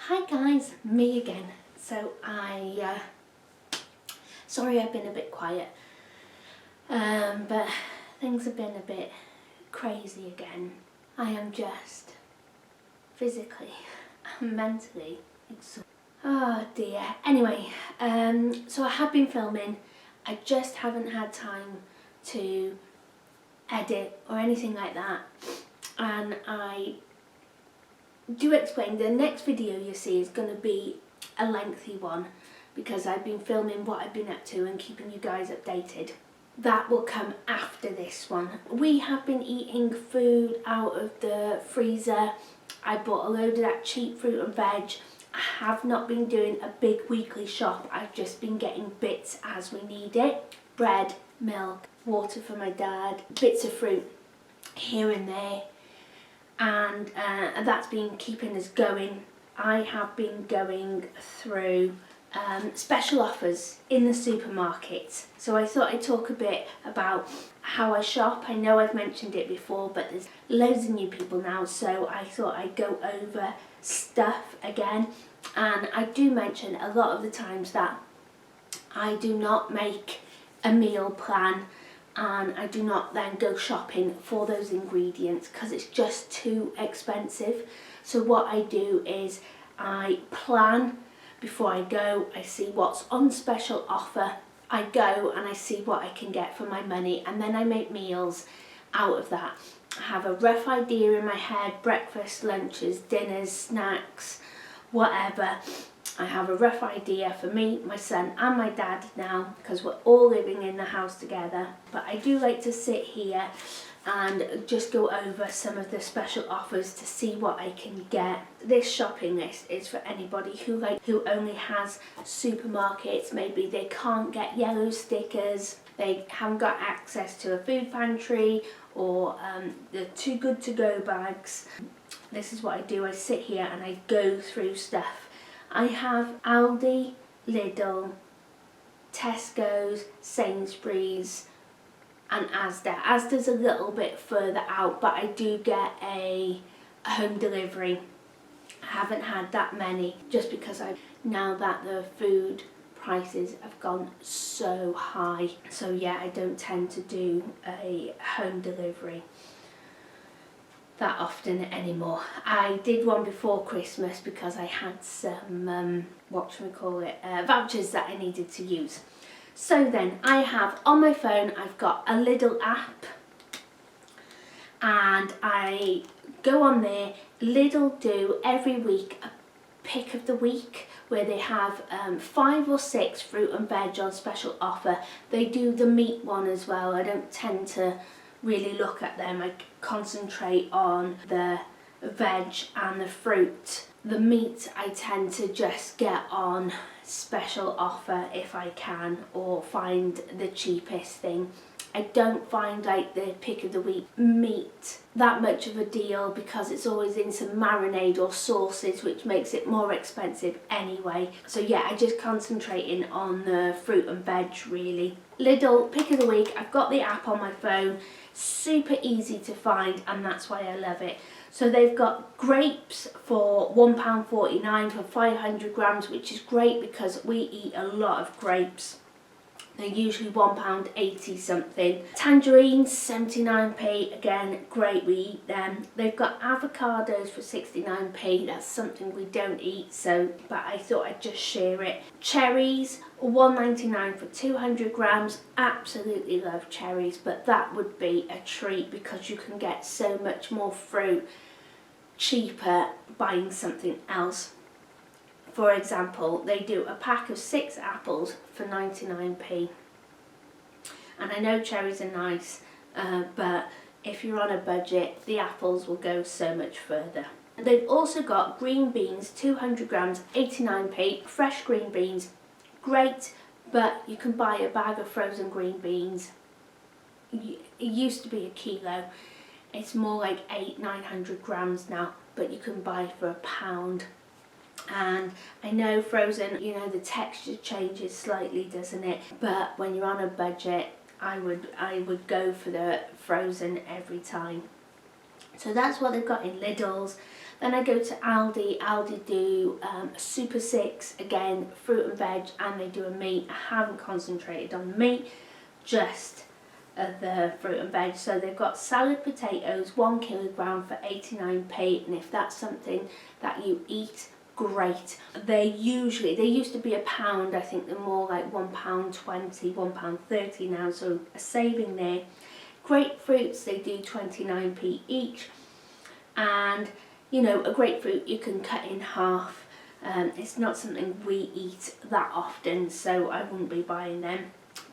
Hi guys, me again. So sorry I've been a bit quiet, but things have been a bit crazy again. I am just physically and mentally exhausted. Oh dear. Anyway, so I have been filming. I just haven't had time to edit or anything like that, and I do explain the next video you see is going to be a lengthy one because I've been filming what I've been up to and keeping you guys updated. That will come after this one. We have been eating food out of the freezer. I bought a load of that cheap fruit and veg. I have not been doing a big weekly shop. I've just been getting bits as we need it. Bread, milk, water for my dad, bits of fruit here and there. And that's been keeping us going. I have been going through special offers in the supermarket. So I thought I'd talk a bit about how I shop. I know I've mentioned it before, but there's loads of new people now, so I thought I'd go over stuff again. And I do mention a lot of the times that I do not make a meal plan, and I do not then go shopping for those ingredients because it's just too expensive. So what I do is I plan before I go. I see what's on special offer. I go and I see what I can get for my money, and then I make meals out of that. I have a rough idea in my head: breakfast, lunches, dinners, snacks, whatever. I have a rough idea for me, my son and my dad now, because we're all living in the house together. But I do like to sit here and just go over some of the special offers to see what I can get. This shopping list is for anybody who only has supermarkets. Maybe they can't get yellow stickers, they haven't got access to a food pantry, or the too good to go bags. This is what I do. I sit here and I go through stuff. I have Aldi, Lidl, Tesco's, Sainsbury's and Asda. Asda's a little bit further out, but I do get a home delivery. I haven't had that many just because now that the food prices have gone so high. So yeah, I don't tend to do a home delivery that often anymore. I did one before Christmas because I had some vouchers that I needed to use. So then I have on my phone, I've got a Lidl app, and I go on there. Lidl do every week a pick of the week where they have 5 or 6 fruit and veg on special offer. They do the meat one as well. I don't tend to really look at them. I concentrate on the veg and the fruit. The meat I tend to just get on special offer if I can, or find the cheapest thing. I don't find like the pick of the week meat that much of a deal because it's always in some marinade or sauces, which makes it more expensive anyway. So yeah, I just concentrating on the fruit and veg really. Lidl pick of the week, I've got the app on my phone, super easy to find, and that's why I love it. So they've got grapes for £1.49 for 500 grams, which is great because we eat a lot of grapes. They're usually £1.80 something. Tangerines, 79p, again, great, we eat them. They've got avocados for 69p, that's something we don't eat, but I thought I'd just share it. Cherries, £1.99 for 200 grams, absolutely love cherries, but that would be a treat because you can get so much more fruit cheaper buying something else. For example, they do a pack of 6 apples for 99p. And I know cherries are nice, but if you're on a budget, the apples will go so much further. They've also got green beans, 200 grams, 89p. Fresh green beans, great, but you can buy a bag of frozen green beans. It used to be a kilo. It's more like 800-900 grams now, but you can buy for £1. And I know frozen, you know, the texture changes slightly, doesn't it? But when you're on a budget, I would go for the frozen every time. So that's what they've got in Lidl's. Then I go to Aldi. Aldi do Super 6, again, fruit and veg, and they do a meat. I haven't concentrated on meat, just the fruit and veg. So they've got salad potatoes, 1 kilogram for 89p, and if that's something that you eat, great. They used to be £1. I think they're more like £1.20, £1.30 now, so a saving there. Grapefruits, they do 29p each, and you know, a grapefruit you can cut in half. It's not something we eat that often, so I wouldn't be buying them.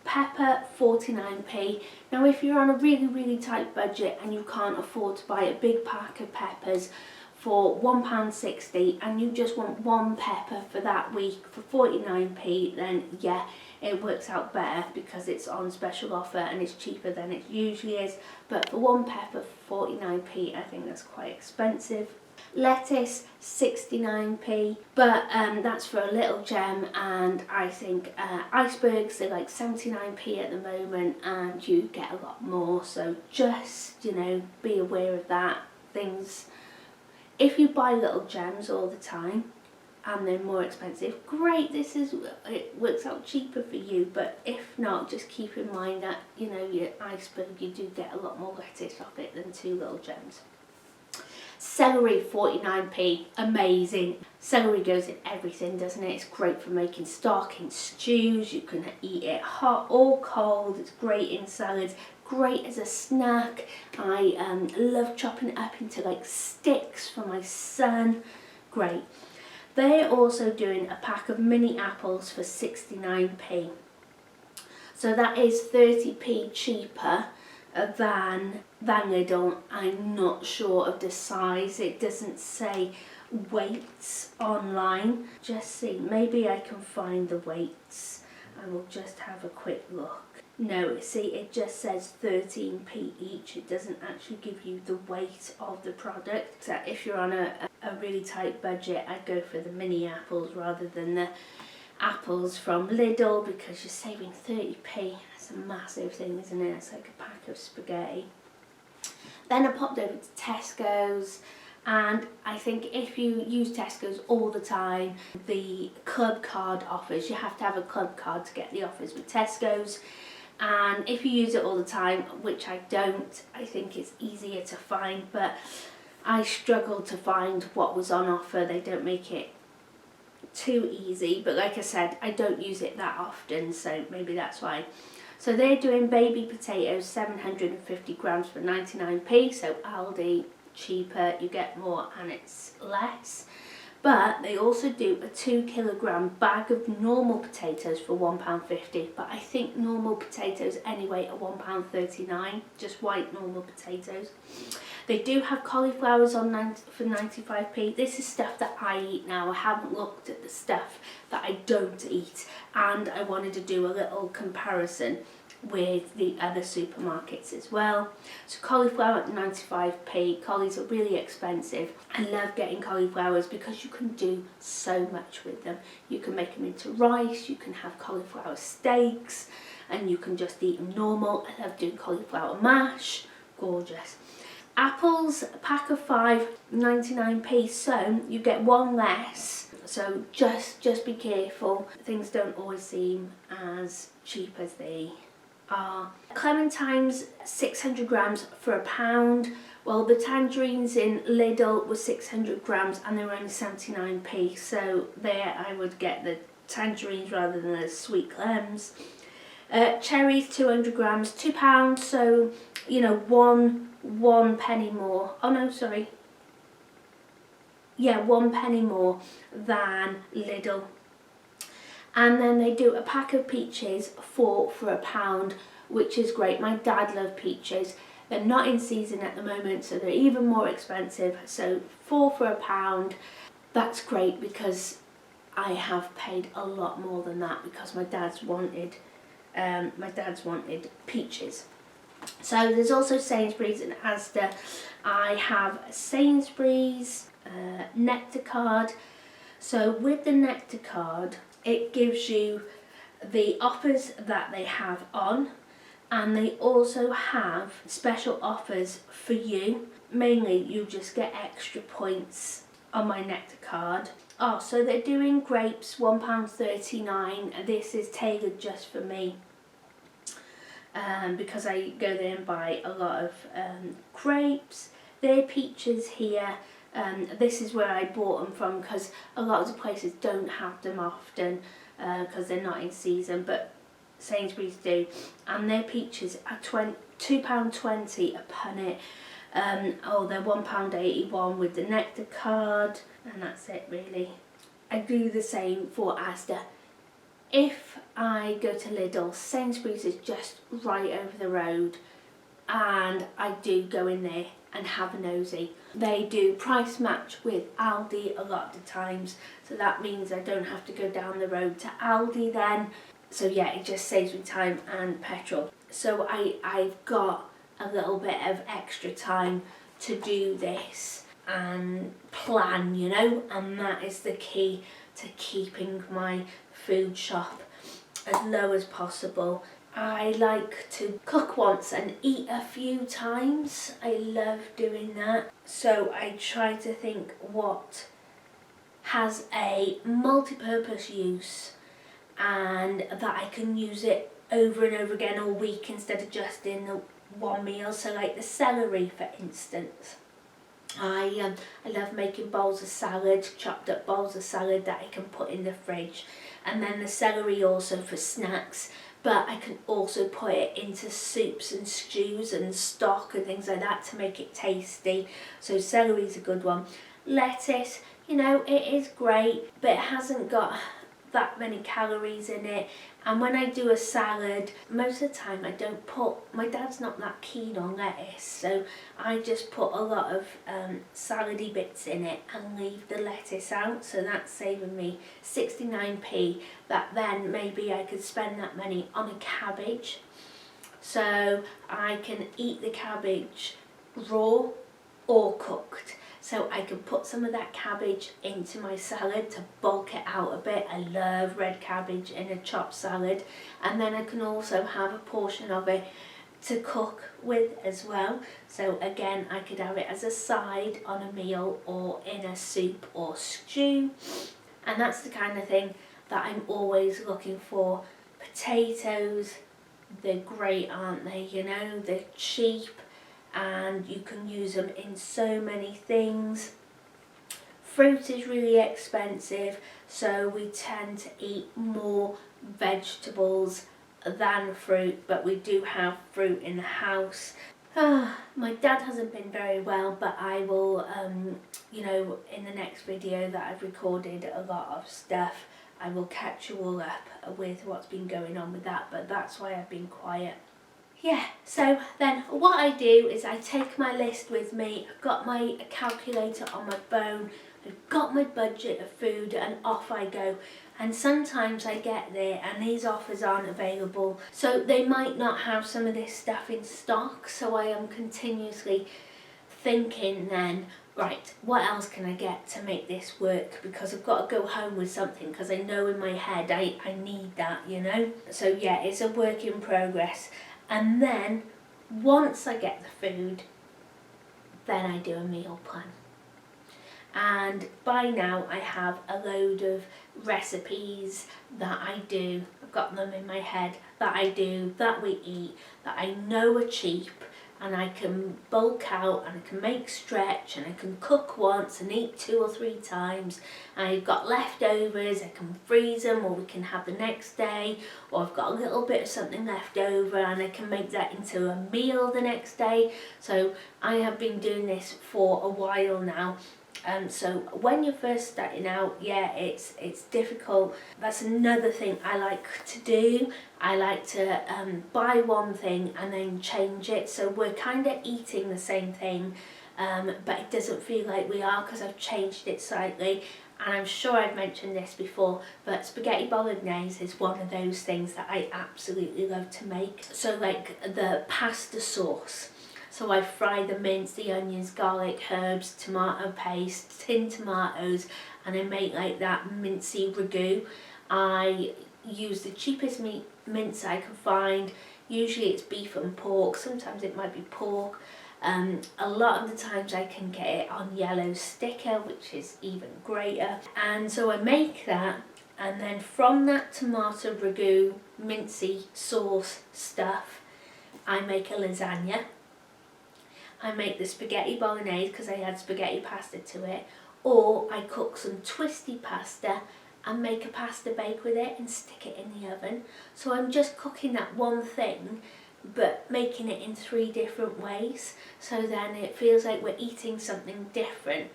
Pepper, 49p. Now if you're on a really tight budget and you can't afford to buy a big pack of peppers for £1.60 and you just want one pepper for that week for 49p, then yeah, it works out better because it's on special offer and it's cheaper than it usually is. But for one pepper for 49p, I think that's quite expensive. Lettuce, 69p, but that's for a little gem, and I think icebergs, they're like 79p at the moment, and you get a lot more, so just, you know, be aware of that. Things, if you buy little gems all the time and they're more expensive, great, it works out cheaper for you, but if not, just keep in mind that, you know, your iceberg, you do get a lot more lettuce off it than 2 little gems. Celery, 49p, amazing. Celery goes in everything, doesn't it? It's great for making stock in stews. You can eat it hot or cold. It's great in salads, great as a snack. I love chopping it up into like sticks for my son. Great. They're also doing a pack of mini apples for 69p. So that is 30p cheaper than Lidl. I'm not sure of the size. It doesn't say weights online. Just see, maybe I can find the weights. I will just have a quick look. No, see, it just says 13p each. It doesn't actually give you the weight of the product. So if you're on a really tight budget, I'd go for the mini apples rather than the apples from Lidl, because you're saving 30p. It's a massive thing, isn't it? It's like a pack of spaghetti. Then I popped over to Tesco's, and I think if you use Tesco's all the time, the club card offers, you have to have a club card to get the offers with Tesco's. And if you use it all the time, which I don't, I think it's easier to find, but I struggled to find what was on offer. They don't make it too easy, but like I said, I don't use it that often, so maybe that's why. So they're doing baby potatoes, 750 grams for 99p, so Aldi, cheaper, you get more and it's less. But they also do a 2 kilogram bag of normal potatoes for £1.50, but I think normal potatoes anyway are £1.39, just white normal potatoes. They do have cauliflowers on for 95p. This is stuff that I eat now. I haven't looked at the stuff that I don't eat, and I wanted to do a little comparison with the other supermarkets as well. So cauliflower at 95p. Collies are really expensive. I love getting cauliflowers because you can do so much with them. You can make them into rice, you can have cauliflower steaks, and you can just eat them normal. I love doing cauliflower mash, gorgeous. Apples, a pack of 5, 99p, so you get one less. So just be careful. Things don't always seem as cheap as they are. Clementines, 600 grams for £1. Well, the tangerines in Lidl were 600 grams and they were only 79p. So there I would get the tangerines rather than the sweet clems. Cherries, 200 grams, £2. So, you know, one penny more. Oh no, sorry. Yeah, 1 penny more than Lidl. And then they do a pack of peaches for £1, which is great. My dad loved peaches. They're not in season at the moment, so they're even more expensive. So 4 for £1, that's great because I have paid a lot more than that because my dad's wanted peaches. So there's also Sainsbury's and Asda. I have Sainsbury's Nectar card. So with the Nectar card, it gives you the offers that they have on, And they also have special offers for you. Mainly you just get extra points on my Nectar card. Oh, so they're doing grapes £1.39. This is tailored just for me. Because I go there and buy a lot of grapes. They're peaches here. This is where I bought them from because a lot of the places don't have them often because they're not in season, but Sainsbury's do. And their peaches are £2.20 a punnet. They're £1.81 with the Nectar card, and that's it really. I do the same for Asda. If I go to Lidl, Sainsbury's is just right over the road, and I do go in there and have a nosy. They do price match with Aldi a lot of the times, so that means I don't have to go down the road to Aldi then. So yeah, it just saves me time and petrol. So I've got a little bit of extra time to do this and plan, you know, and that is the key to keeping my food shop as low as possible. I like to cook once and eat a few times. I love doing that. So I try to think what has a multi-purpose use and that I can use it over and over again all week instead of just in one meal. So like the celery, for instance. I love making bowls of salad, chopped up bowls of salad that I can put in the fridge. And then the celery also for snacks, but I can also put it into soups and stews and stock and things like that to make it tasty. So celery's a good one. Lettuce, you know, it is great, but it hasn't got that many calories in it. And when I do a salad, most of the time I don't put, my dad's not that keen on lettuce, so I just put a lot of salady bits in it and leave the lettuce out, so that's saving me 69p, that then maybe I could spend that money on a cabbage. So I can eat the cabbage raw or cooked. So I can put some of that cabbage into my salad to bulk it out a bit. I love red cabbage in a chopped salad. And then I can also have a portion of it to cook with as well. So again, I could have it as a side on a meal or in a soup or stew. And that's the kind of thing that I'm always looking for. Potatoes, they're great, aren't they? You know, they're cheap, and you can use them in so many things. Fruit is really expensive, so we tend to eat more vegetables than fruit, but we do have fruit in the house. My dad hasn't been very well, but I will, you know, in the next video that I've recorded a lot of stuff, I will catch you all up with what's been going on with that, but that's why I've been quiet. Yeah, so then what I do is I take my list with me. I've got my calculator on my phone, I've got my budget of food, and off I go. And sometimes I get there and these offers aren't available, so they might not have some of this stuff in stock, so I am continuously thinking then, right, what else can I get to make this work, because I've got to go home with something, because I know in my head I need that, you know. So yeah, it's a work in progress. And then once I get the food, then I do a meal plan. And by now I have a load of recipes that I do, I've got them in my head, that I do, that we eat, that I know are cheap, and I can bulk out and I can make stretch and I can cook once and eat 2 or 3 times. And I've got leftovers, I can freeze them or we can have the next day, or I've got a little bit of something left over and I can make that into a meal the next day. So I have been doing this for a while now. So when you're first starting out, yeah, it's difficult. That's another thing I like to do. I like to buy one thing and then change it. So we're kind of eating the same thing, but it doesn't feel like we are because I've changed it slightly. And I'm sure I've mentioned this before, but spaghetti bolognese is one of those things that I absolutely love to make. So like the pasta sauce. So I fry the mince, the onions, garlic, herbs, tomato paste, tinned tomatoes, and I make like that mincy ragu. I use the cheapest mince I can find. Usually it's beef and pork, sometimes it might be pork. A lot of the times I can get it on yellow sticker, which is even greater. And so I make that, and then from that tomato ragu, mincy sauce stuff, I make a lasagna. I make the spaghetti bolognese because I add spaghetti pasta to it, or I cook some twisty pasta and make a pasta bake with it and stick it in the oven. So I'm just cooking that one thing but making it in 3 different ways, so then it feels like we're eating something different.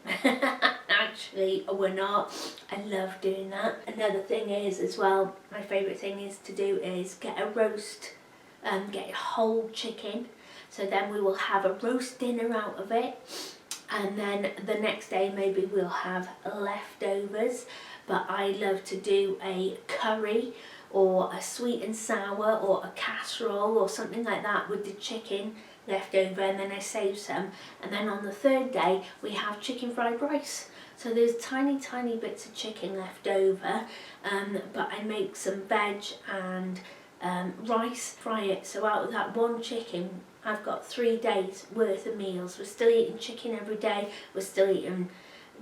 Actually, we're not. I love doing that. Another thing is as well, my favourite thing is to do is get a roast, get a whole chicken. So then we will have a roast dinner out of it, and then the next day maybe we'll have leftovers. But I love to do a curry or a sweet and sour or a casserole or something like that with the chicken left over, and then I save some, and then on the 3rd day we have chicken fried rice. So there's tiny bits of chicken left over, but I make some veg and rice, fry it, so out of that one chicken I've got 3 days worth of meals. We're still eating chicken every day, we're still eating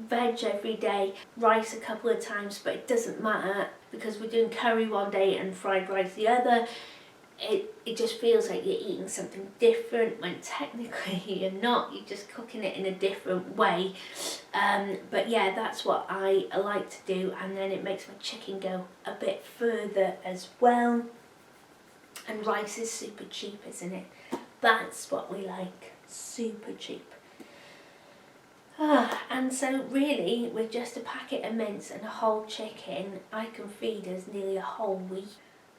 veg every day, rice a couple of times, but it doesn't matter because we're doing curry one day and fried rice the other. It just feels like you're eating something different when technically you're not, you're just cooking it in a different way. But yeah, that's what I like to do, and then it makes my chicken go a bit further as well. And rice is super cheap, isn't it? That's what we like, super cheap. And so really, with just a packet of mince and a whole chicken, I can feed us nearly a whole week.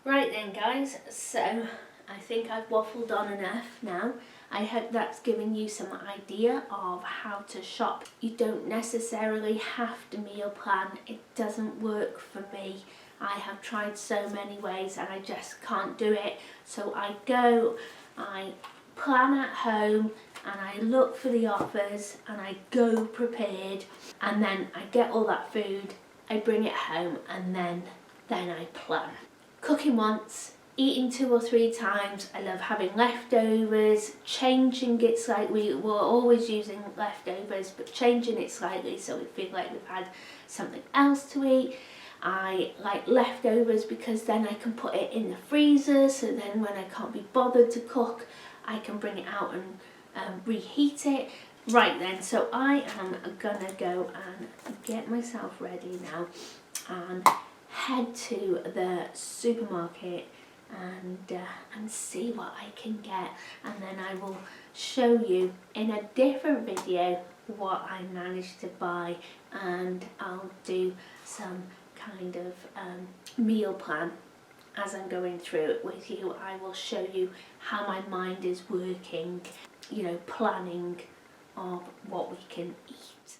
Right then guys, so I think I've waffled on enough now. I hope that's given you some idea of how to shop. You don't necessarily have to meal plan, it doesn't work for me. I have tried so many ways and I just can't do it. So I plan at home and I look for the offers and I go prepared, and then I get all that food, I bring it home, and then I plan. Cooking once, eating 2 or 3 times. I love having leftovers, changing it slightly. We're always using leftovers, but changing it slightly so we feel like we've had something else to eat. I like leftovers because then I can put it in the freezer, so then when I can't be bothered to cook, I can bring it out and reheat it. Right then, so I am gonna go and get myself ready now and head to the supermarket and see what I can get, and then I will show you in a different video what I managed to buy, and I'll do some kind of meal plan as I'm going through it with you. I will show you how my mind is working, you know, planning of what we can eat.